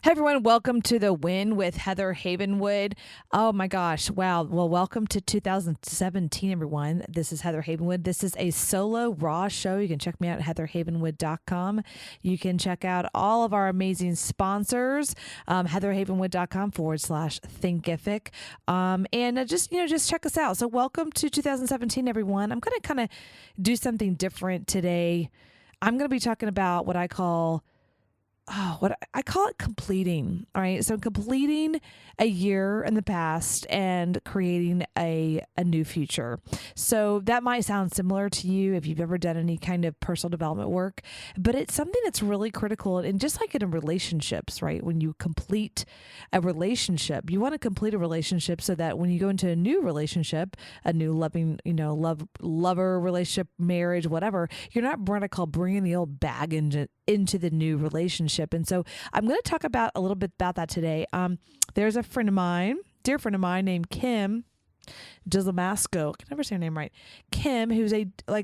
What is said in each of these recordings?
Hey everyone, welcome to the Win with Heather Havenwood. Oh my gosh, wow. Well, welcome to 2017, everyone. This is Heather Havenwood. This is a solo Raw show. You can check me out at heatherhavenwood.com. You can check out all of our amazing sponsors, heatherhavenwood.com/thinkific. Just check us out. So welcome to 2017, everyone. I'm going to kind of do something different today. I'm going to be talking about what I call it completing. All right. So completing a year in the past and creating a new future. So that might sound similar to you if you've ever done any kind of personal development work, but it's something that's really critical. And just like in relationships, right? When you complete a relationship, you want to complete a relationship so that when you go into a new relationship, a new loving, lover relationship, marriage, whatever, you're not what I call bringing the old baggage into the new relationship. And so I'm going to talk about a little bit about that today. There's a friend of mine, dear friend of mine named Kym Dolcimascolo. I can never say her name right. Kym, who's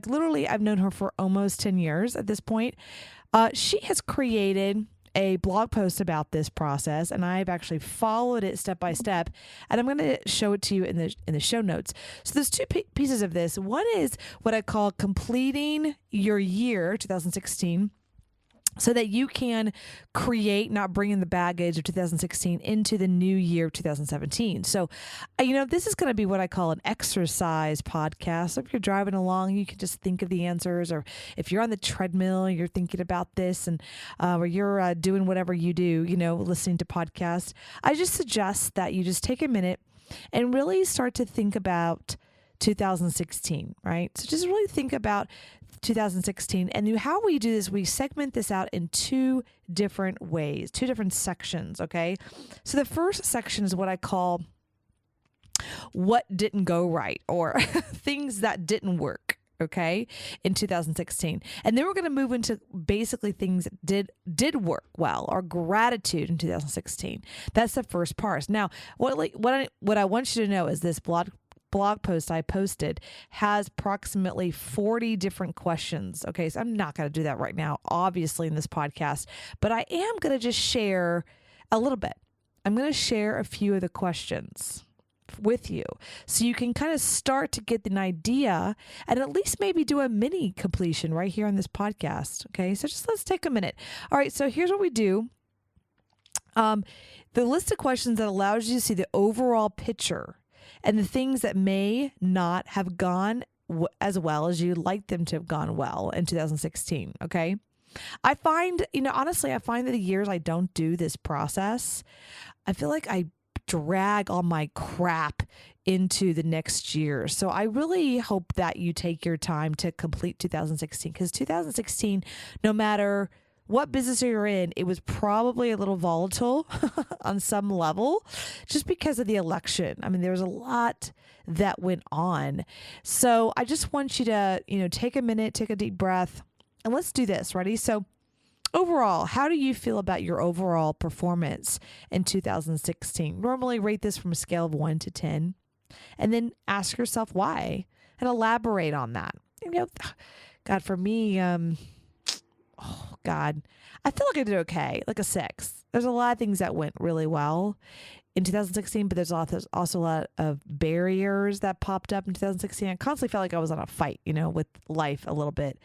literally I've known her for almost 10 years at this point. She has created a blog post about this process, and I've actually followed it step by step, and I'm going to show it to you in the show notes. So there's two pieces of this. One is what I call completing your year 2016, so that you can create, not bringing the baggage of 2016 into the new year of 2017. So, this is going to be what I call an exercise podcast. So if you're driving along, you can just think of the answers, or if you're on the treadmill, you're thinking about this, and or you're doing whatever you do, listening to podcasts. I just suggest that you just take a minute and really start to think about 2016, right? So just really think about 2016. And how we do this, we segment this out in two different ways, two different sections, okay? So the first section is what I call what didn't go right, or things that didn't work, okay, in 2016. And then we're going to move into basically things that did work well, or gratitude in 2016. That's the first part. Now, what I want you to know is this blog post I posted has approximately 40 different questions. Okay, so I'm not going to do that right now, obviously, in this podcast, but I am going to just share a little bit. I'm going to share a few of the questions with you so you can kind of start to get an idea and at least maybe do a mini completion right here on this podcast. Okay, so just let's take a minute. All right, so here's what we do. The list of questions that allows you to see the overall picture and the things that may not have gone as well as you'd like them to have gone well in 2016, okay? I find, honestly, I find that the years I don't do this process, I feel like I drag all my crap into the next year. So I really hope that you take your time to complete 2016, because 2016, no matter what business you're in, it was probably a little volatile on some level just because of the election. I mean, there was a lot that went on. So I just want you to, take a minute, take a deep breath, and let's do this. Ready? So overall, how do you feel about your overall performance in 2016? Normally rate this from a scale of 1 to 10, and then ask yourself why and elaborate on that. God, for me, oh God, I feel like I did okay, like a 6. There's a lot of things that went really well in 2016, but there's also a lot of barriers that popped up in 2016. I constantly felt like I was on a fight, with life a little bit.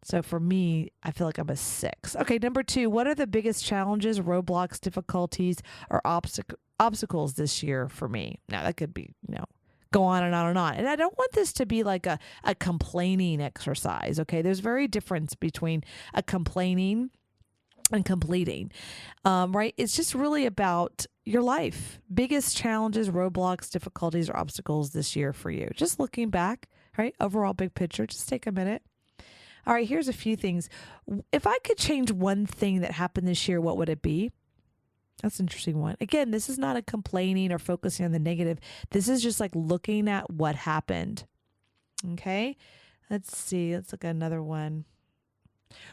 So for me, I feel like I'm a 6. Okay, number 2, what are the biggest challenges, roadblocks, difficulties, or obstacles this year for me? Now that could be, go on and on and on. And I don't want this to be like a complaining exercise, okay? There's very difference between a complaining and completing, right? It's just really about your life. Biggest challenges, roadblocks, difficulties, or obstacles this year for you. Just looking back, right? Overall big picture, just take a minute. All right, here's a few things. If I could change one thing that happened this year, what would it be? That's an interesting one. Again, this is not a complaining or focusing on the negative. This is just like looking at what happened. Okay, let's see. Let's look at another one.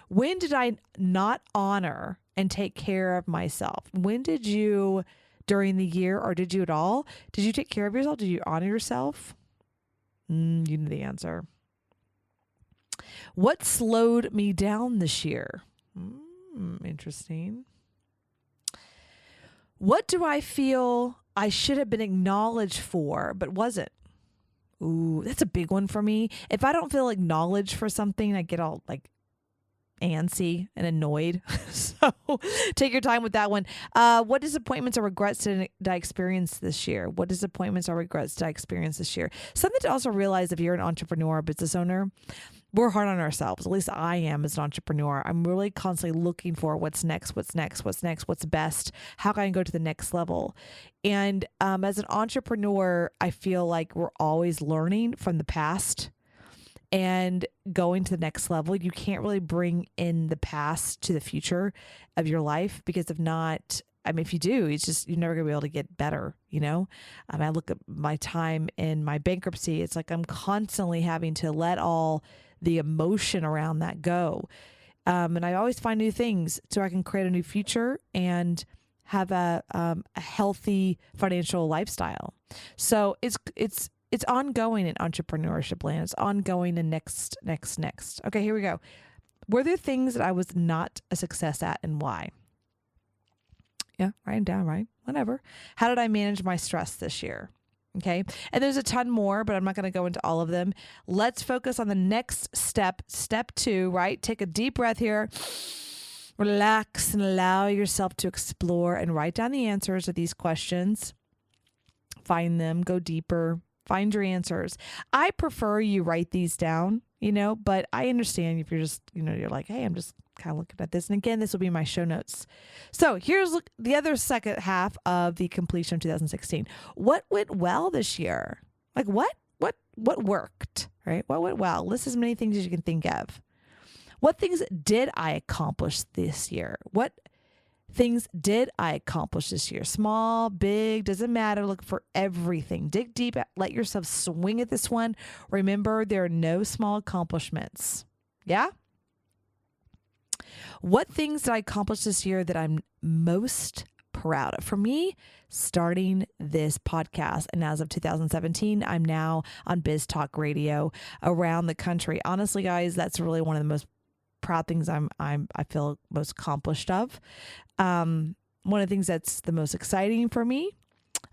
When did I not honor and take care of myself? When did you, during the year, or did you at all? Did you take care of yourself? Did you honor yourself? You know the answer. What slowed me down this year? Interesting. What do I feel I should have been acknowledged for, but wasn't? Ooh, that's a big one for me. If I don't feel acknowledged for something, I get all like antsy and annoyed. So take your time with that one. What disappointments or regrets did I experience this year? What disappointments or regrets did I experience this year? Something to also realize if you're an entrepreneur or business owner, we're hard on ourselves. At least I am as an entrepreneur. I'm really constantly looking for what's next, what's best. How can I go to the next level? And as an entrepreneur, I feel like we're always learning from the past and going to the next level. You can't really bring in the past to the future of your life, because if not, I mean, if you do, it's just, you're never going to be able to get better, you know? I look at my time in my bankruptcy. It's like I'm constantly having to let all the emotion around that go. And I always find new things so I can create a new future and have a healthy financial lifestyle. So it's ongoing in entrepreneurship land. It's ongoing and next. Okay, here we go. Were there things that I was not a success at, and why? Yeah, write them down, right? Whatever. How did I manage my stress this year? Okay. And there's a ton more, but I'm not going to go into all of them. Let's focus on the next step. Step 2, right? Take a deep breath here. Relax and allow yourself to explore and write down the answers to these questions. Find them, go deeper, find your answers. I prefer you write these down, but I understand if you're just, you're like, hey, I'm just kind of looking at this. And again, this will be my show notes. So here's the other second half of the completion of 2016. What went well this year? Like what worked, right? What went well? List as many things as you can think of. What things did I accomplish this year? What things did I accomplish this year? Small, big, doesn't matter. Look for everything. Dig deep. Let yourself swing at this one. Remember, there are no small accomplishments. Yeah? What things did I accomplish this year that I'm most proud of? For me, starting this podcast, and as of 2017, I'm now on Biz Talk Radio around the country. Honestly, guys, that's really one of the most proud things I feel most accomplished of. One of the things that's the most exciting for me,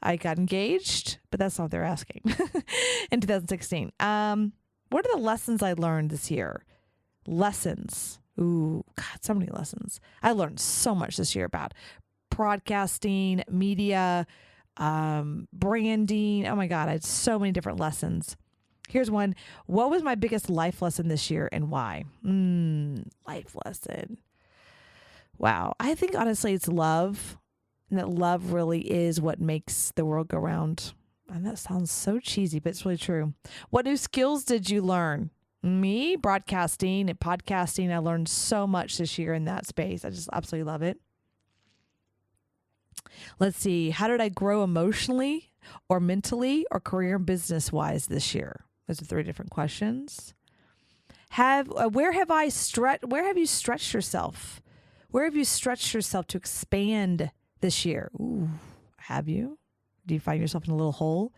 I got engaged, but that's not what they're asking in 2016. What are the lessons I learned this year? Lessons. Ooh, God, so many lessons. I learned so much this year about broadcasting, media, branding. Oh my God, I had so many different lessons. Here's one. What was my biggest life lesson this year and why? Life lesson. Wow. I think honestly it's love, and that love really is what makes the world go round. And that sounds so cheesy, but it's really true. What new skills did you learn? Me, broadcasting and podcasting. I learned so much this year in that space. I just absolutely love it. Let's see. How did I grow emotionally or mentally or career and business wise this year? Those are 3 different questions. Where have you stretched yourself? Where have you stretched yourself to expand this year? Ooh, have you? Do you find yourself in a little hole?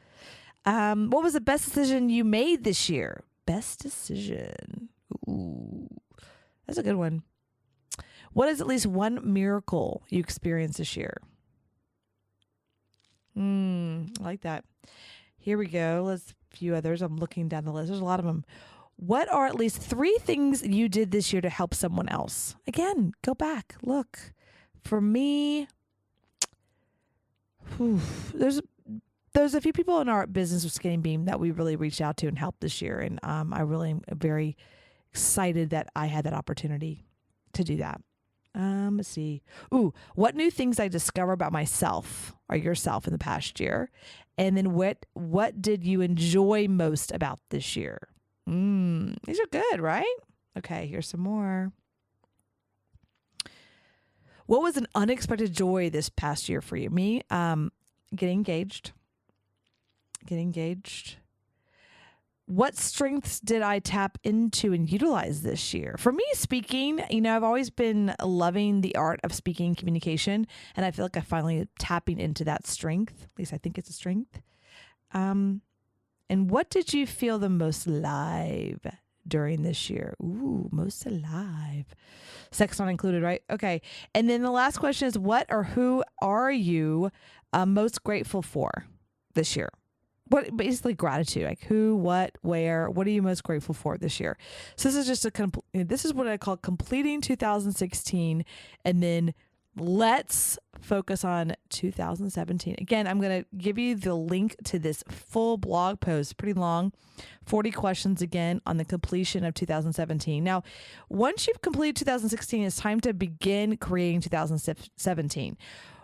What was the best decision you made this year? Best decision. Ooh, that's a good one. What is at least one miracle you experienced this year? I like that. Here we go. Let's a few others. I'm looking down the list. There's a lot of them. What are at least 3 things you did this year to help someone else? Again, go back. Look. For me, there's a few people in our business with Skinny Beam that we really reached out to and helped this year. And I really am very excited that I had that opportunity to do that. Let's see. What new things I discovered about myself or yourself in the past year? And then what did you enjoy most about this year? These are good, right? Okay, here's some more. What was an unexpected joy this past year for you? Me, getting engaged. What strengths did I tap into and utilize this year? For me, speaking, I've always been loving the art of speaking communication, and I feel like I'm finally tapping into that strength. At least I think it's a strength. And what did you feel the most live during this year? Ooh, most alive. Sex not included, right? Okay. And then the last question is, what or who are you most grateful for this year? What, basically gratitude, like who, what, where, what are you most grateful for this year? So this is just this is what I call completing 2016, and then let's focus on 2017. Again, I'm going to give you the link to this full blog post, pretty long, 40 questions again on the completion of 2017. Now, once you've completed 2016, it's time to begin creating 2017.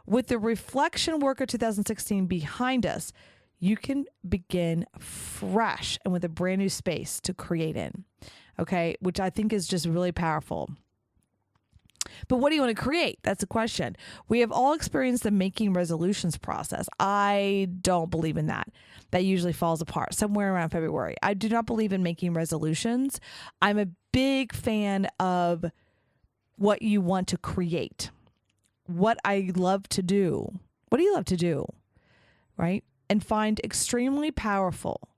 With the reflection work of 2016 behind us, you can begin fresh and with a brand new space to create in, okay? Which I think is just really powerful. But what do you want to create? That's the question. We have all experienced the making resolutions process. I don't believe in that. That usually falls apart somewhere around February. I do not believe in making resolutions. I'm a big fan of what you want to create, what I love to do. What do you love to do? Right? And find extremely powerful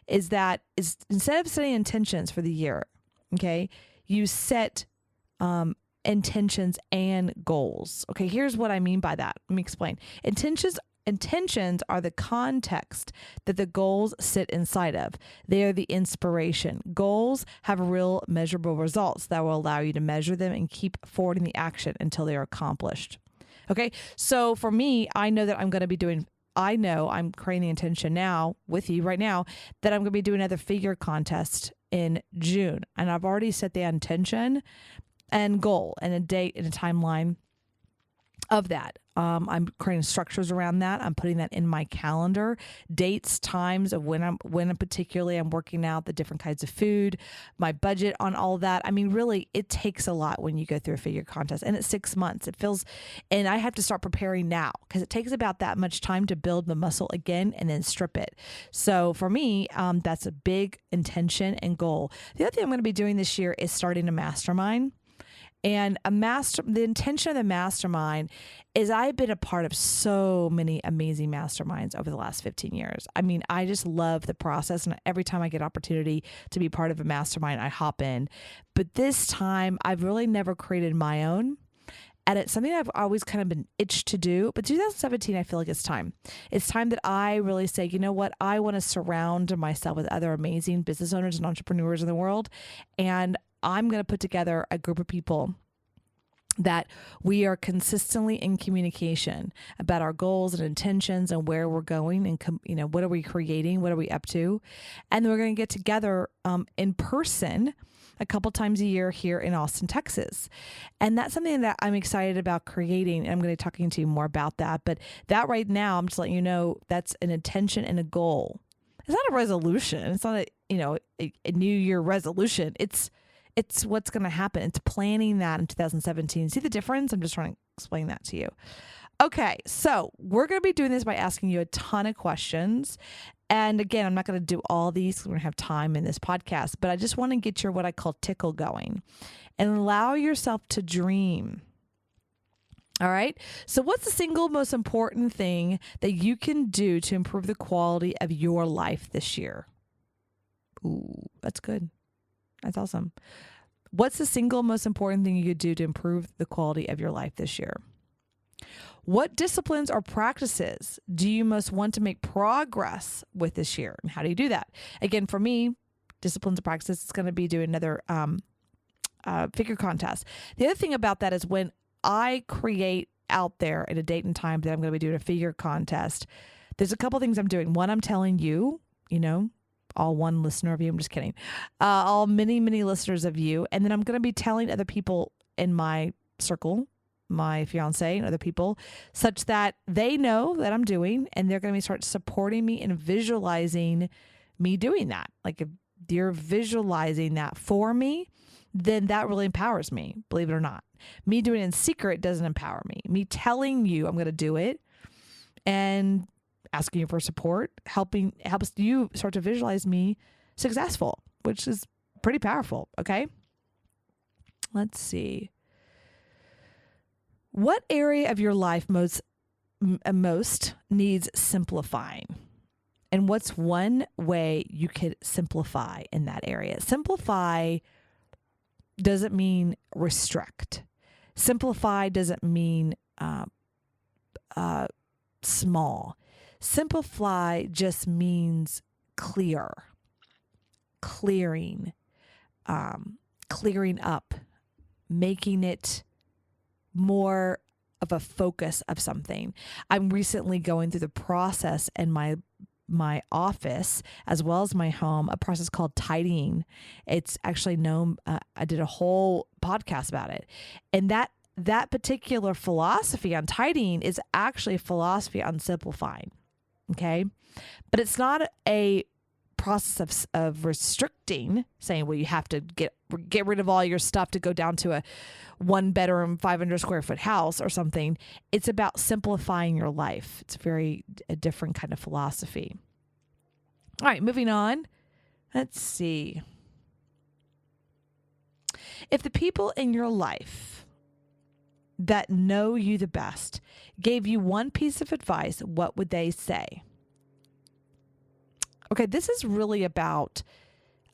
is instead of setting intentions for the year, okay, you set intentions and goals. Okay, here's what I mean by that. Let me explain. Intentions are the context that the goals sit inside of. They are the inspiration. Goals have real measurable results that will allow you to measure them and keep forwarding the action until they are accomplished. Okay, so for me, I know I'm creating the intention now with you right now that I'm going to be doing another figure contest in June. And I've already set the intention and goal and a date and a timeline of that. I'm creating structures around that. I'm putting that in my calendar, dates, times of when particularly I'm working out the different kinds of food, my budget on all of that. I mean, really, it takes a lot when you go through a figure contest, and it's 6 months. And I have to start preparing now because it takes about that much time to build the muscle again and then strip it. So for me, that's a big intention and goal. The other thing I'm going to be doing this year is starting a mastermind. And the intention of the mastermind is I've been a part of so many amazing masterminds over the last 15 years. I mean, I just love the process. And every time I get opportunity to be part of a mastermind, I hop in. But this time I've really never created my own. And it's something I've always kind of been itched to do. But 2017, I feel like it's time. It's time that I really say, you know what? I want to surround myself with other amazing business owners and entrepreneurs in the world. And I'm going to put together a group of people that we are consistently in communication about our goals and intentions and where we're going and, what are we creating? What are we up to? And then we're going to get together in person a couple times a year here in Austin, Texas. And that's something that I'm excited about creating. And I'm going to be talking to you more about that. But that right now, I'm just letting you know that's an intention and a goal. It's not a resolution. It's not a New Year resolution. It's what's going to happen. It's planning that in 2017. See the difference? I'm just trying to explain that to you. Okay, so we're going to be doing this by asking you a ton of questions. And again, I'm not going to do all these because we don't have time in this podcast, but I just want to get your what I call tickle going and allow yourself to dream. All right. So what's the single most important thing that you can do to improve the quality of your life this year? Ooh, that's good. That's awesome. What's the single most important thing you could do to improve the quality of your life this year? What disciplines or practices do you most want to make progress with this year? And how do you do that? Again, for me, disciplines and practices, it's going to be doing another figure contest. The other thing about that is when I create out there at a date and time that I'm going to be doing a figure contest, there's a couple things I'm doing. One, I'm telling you, all one listener of you. I'm just kidding. All many, many listeners of you. And then I'm going to be telling other people in my circle, my fiance and other people, such that they know that I'm doing, and they're going to start supporting me and visualizing me doing that. Like if you're visualizing that for me, then that really empowers me, believe it or not. Me doing it in secret doesn't empower me. Me telling you I'm going to do it and asking you for support, helps you start to visualize me successful, which is pretty powerful. Okay. Let's see. What area of your life most needs simplifying? And what's one way you could simplify in that area? Simplify doesn't mean restrict. Simplify doesn't mean small. Simplify just means clearing, clearing up, making it more of a focus of something. I'm recently going through the process in my office as well as my home, a process called tidying. It's actually known, I did a whole podcast about it. And that particular philosophy on tidying is actually a philosophy on simplifying. Okay. But it's not a process of restricting, saying, well, you have to get rid of all your stuff to go down to a 1-bedroom, 500 square foot house or something. It's about simplifying your life. It's a different kind of philosophy. All right, moving on. Let's see. If the people in your life that know you the best gave you one piece of advice, what would they say? Okay, this is really about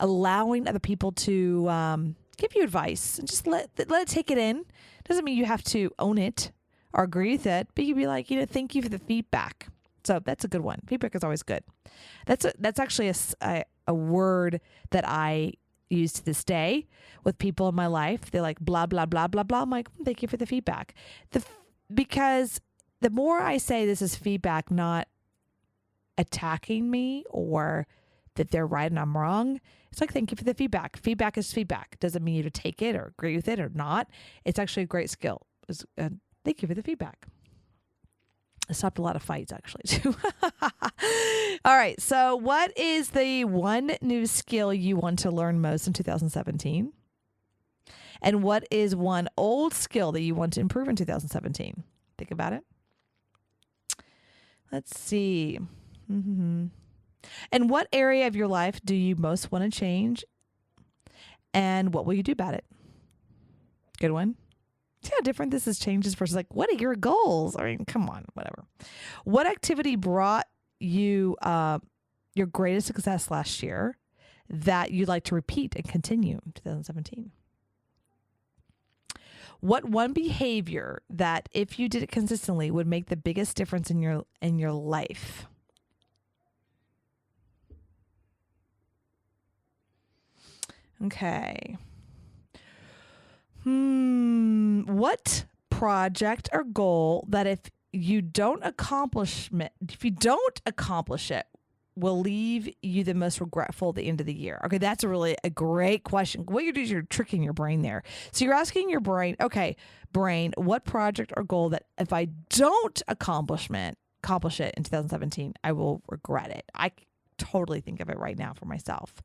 allowing other people to give you advice and just let it take it in. Doesn't mean you have to own it or agree with it, but you'd be like, thank you for the feedback. So that's a good one. Feedback is always good. That's actually a word that I use to this day with people in my life. They're like, blah, blah, blah, blah, blah. I'm like, thank you for the feedback. Because the more I say this is feedback, not attacking me or that they're right and I'm wrong, it's like, thank you for the feedback. Feedback is feedback. Doesn't mean you to take it or agree with it or not. It's actually a great skill. Thank you for the feedback. I stopped a lot of fights, actually, too. All right. So what is the one new skill you want to learn most in 2017? And what is one old skill that you want to improve in 2017? Think about it. Let's see. And what area of your life do you most want to change? And what will you do about it? Good one. See how different this is changes versus like, what are your goals? I mean, come on, whatever. What activity brought you your greatest success last year that you'd like to repeat and continue in 2017? What one behavior that if you did it consistently would make the biggest difference in your life? Okay. What project or goal that if you don't accomplish it, will leave you the most regretful at the end of the year? Okay, that's a great question. What you're doing is you're tricking your brain there. So you're asking your brain, okay, brain, what project or goal that if I don't accomplish it in 2017, I will regret it? I totally think of it right now for myself.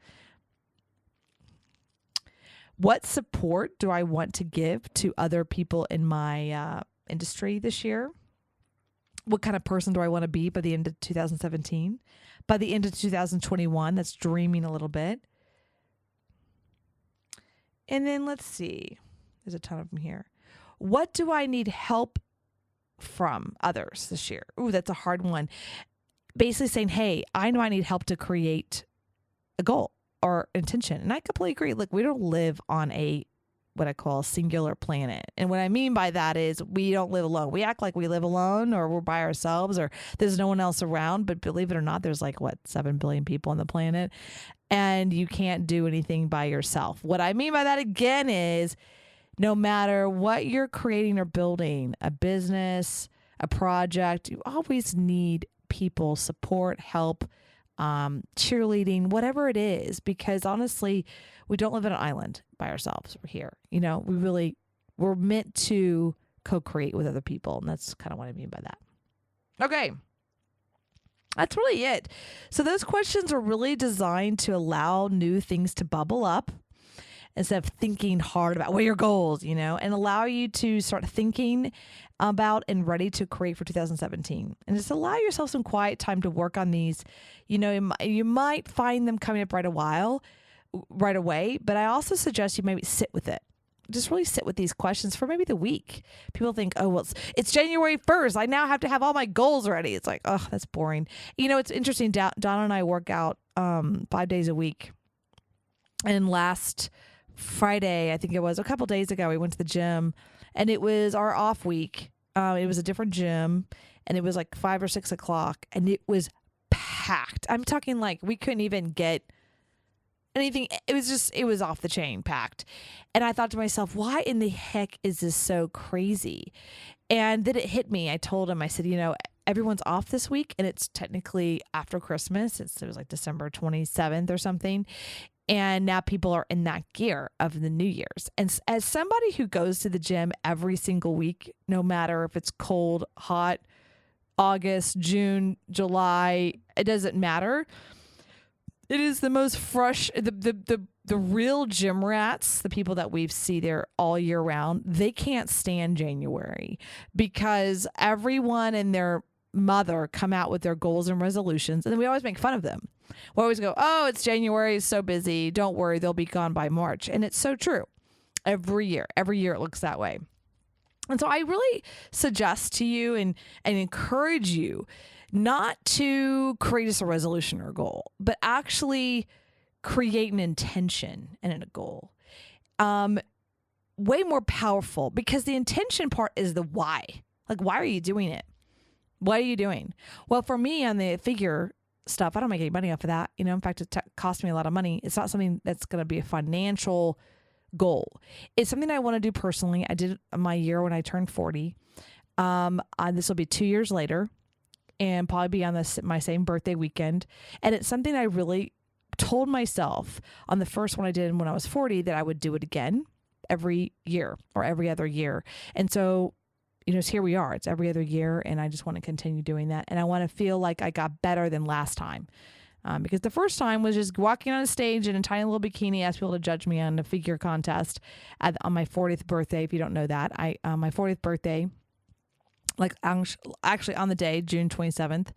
What support do I want to give to other people in my industry this year? What kind of person do I want to be by the end of 2017? By the end of 2021, that's dreaming a little bit. And then let's see. There's a ton of them here. What do I need help from others this year? Ooh, that's a hard one. Basically saying, hey, I know I need help to create a goal or intention. And I completely agree. Look, we don't live on what I call a singular planet. And what I mean by that is we don't live alone. We act like we live alone or we're by ourselves or there's no one else around. But believe it or not, there's 7 billion people on the planet and you can't do anything by yourself. What I mean by that again is no matter what you're creating or building, a business, a project, you always need people, support, help, cheerleading, whatever it is, because honestly, we don't live on an island by ourselves. We're here. We're meant to co-create with other people. And that's kind of what I mean by that. Okay. That's really it. So those questions are really designed to allow new things to bubble up instead of thinking hard about what are your goals, and allow you to start thinking about and ready to create for 2017. And just allow yourself some quiet time to work on these. You might find them coming up right away, but I also suggest you maybe sit with it. just really sit with these questions for maybe the week. People think, oh, well, it's January 1st. I now have to have all my goals ready. It's like, oh, that's boring. It's interesting. Donna and I work out 5 days a week. And last Friday, I think it was a couple days ago, we went to the gym, and it was our off week. It was a different gym, and it was like 5 or 6 o'clock, and it was packed. I'm talking like we couldn't even get anything. It was off the chain packed. And I thought to myself, why in the heck is this so crazy? And then it hit me. I told him, I said, everyone's off this week, and it's technically after Christmas. It was like December 27th or something. And now people are in that gear of the New Year's. And as somebody who goes to the gym every single week, no matter if it's cold, hot, August, June, July, it doesn't matter. It is the most fresh, the real gym rats, the people that we see there all year round, they can't stand January because everyone and their mother come out with their goals and resolutions, and then we always make fun of them. We always go, oh, it's January, it's so busy. Don't worry, they'll be gone by March. And it's so true. Every year it looks that way. And so I really suggest to you and encourage you not to create a resolution or a goal, but actually create an intention and a goal. Way more powerful, because the intention part is the why. Like, why are you doing it? What are you doing? Well, for me on the figure stuff, I don't make any money off of that. In fact, it costs me a lot of money. It's not something that's going to be a financial goal. It's something I want to do personally. I did my year when I turned 40. This will be 2 years later, and probably be on my same birthday weekend. And it's something I really told myself on the first one I did when I was 40 that I would do it again every year or every other year. And so, here we are. It's every other year, and I just want to continue doing that. And I want to feel like I got better than last time. Because the first time was just walking on a stage in a tiny little bikini, asked people to judge me on a figure contest on my 40th birthday. If you don't know that, my 40th birthday, like actually on the day, June 27th,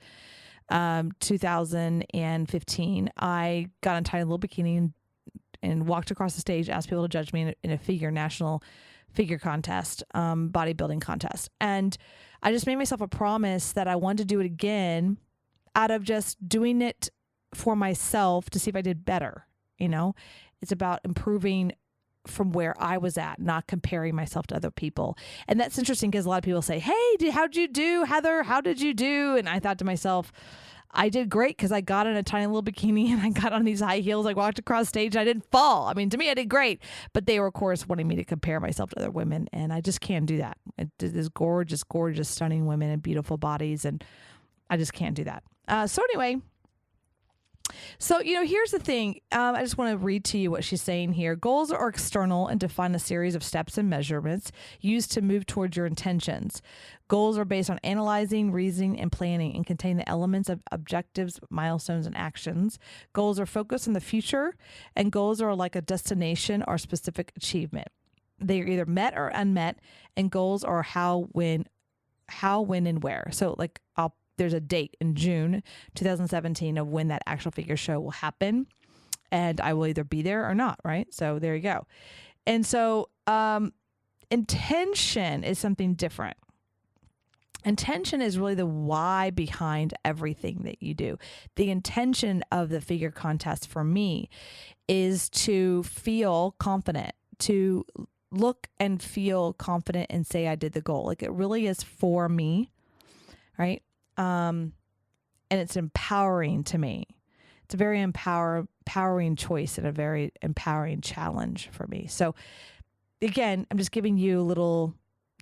2015, I got in a tiny little bikini and walked across the stage, asked people to judge me in a national figure contest, bodybuilding contest. And I just made myself a promise that I wanted to do it again out of just doing it for myself to see if I did better. It's about improving from where I was at, not comparing myself to other people. And that's interesting because a lot of people say, hey, how'd you do, Heather? How did you do? And I thought to myself, I did great because I got in a tiny little bikini and I got on these high heels. I walked across stage and I didn't fall. I mean, to me, I did great. But they were, of course, wanting me to compare myself to other women. And I just can't do that. There's gorgeous, gorgeous, stunning women and beautiful bodies. And I just can't do that. So anyway, here's the thing. I just want to read to you what she's saying here. Goals are external and define a series of steps and measurements used to move towards your intentions. Goals are based on analyzing, reasoning, and planning and contain the elements of objectives, milestones, and actions. Goals are focused on the future, and goals are like a destination or specific achievement. They are either met or unmet, and goals are how, when, and where. So there's a date in June 2017 of when that actual figure show will happen, and I will either be there or not, right? So there you go. And so intention is something different. Intention is really the why behind everything that you do. The intention of the figure contest for me is to feel confident, to look and feel confident and say I did the goal. Like, it really is for me, right? And it's empowering to me. It's a very empowering choice and a very empowering challenge for me. So again, I'm just giving you a little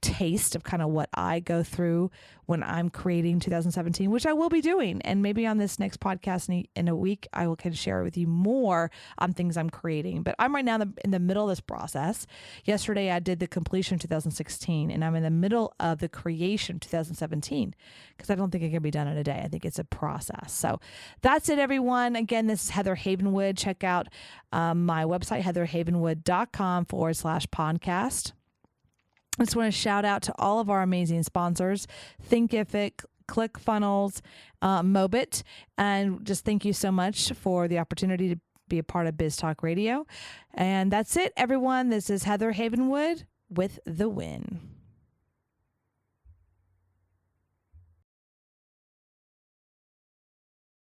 taste of kind of what I go through when I'm creating 2017, which I will be doing. And maybe on this next podcast in a week, I will kind of share with you more on things I'm creating. But I'm right now in the middle of this process. Yesterday, I did the completion 2016, and I'm in the middle of the creation 2017 because I don't think it can be done in a day. I think it's a process. So that's it, everyone. Again, this is Heather Havenwood. Check out my website, heatherhavenwood.com/podcast. I just want to shout out to all of our amazing sponsors, Thinkific, ClickFunnels, Mobit, and just thank you so much for the opportunity to be a part of Biz Talk Radio. And that's it, everyone. This is Heather Havenwood with The Win.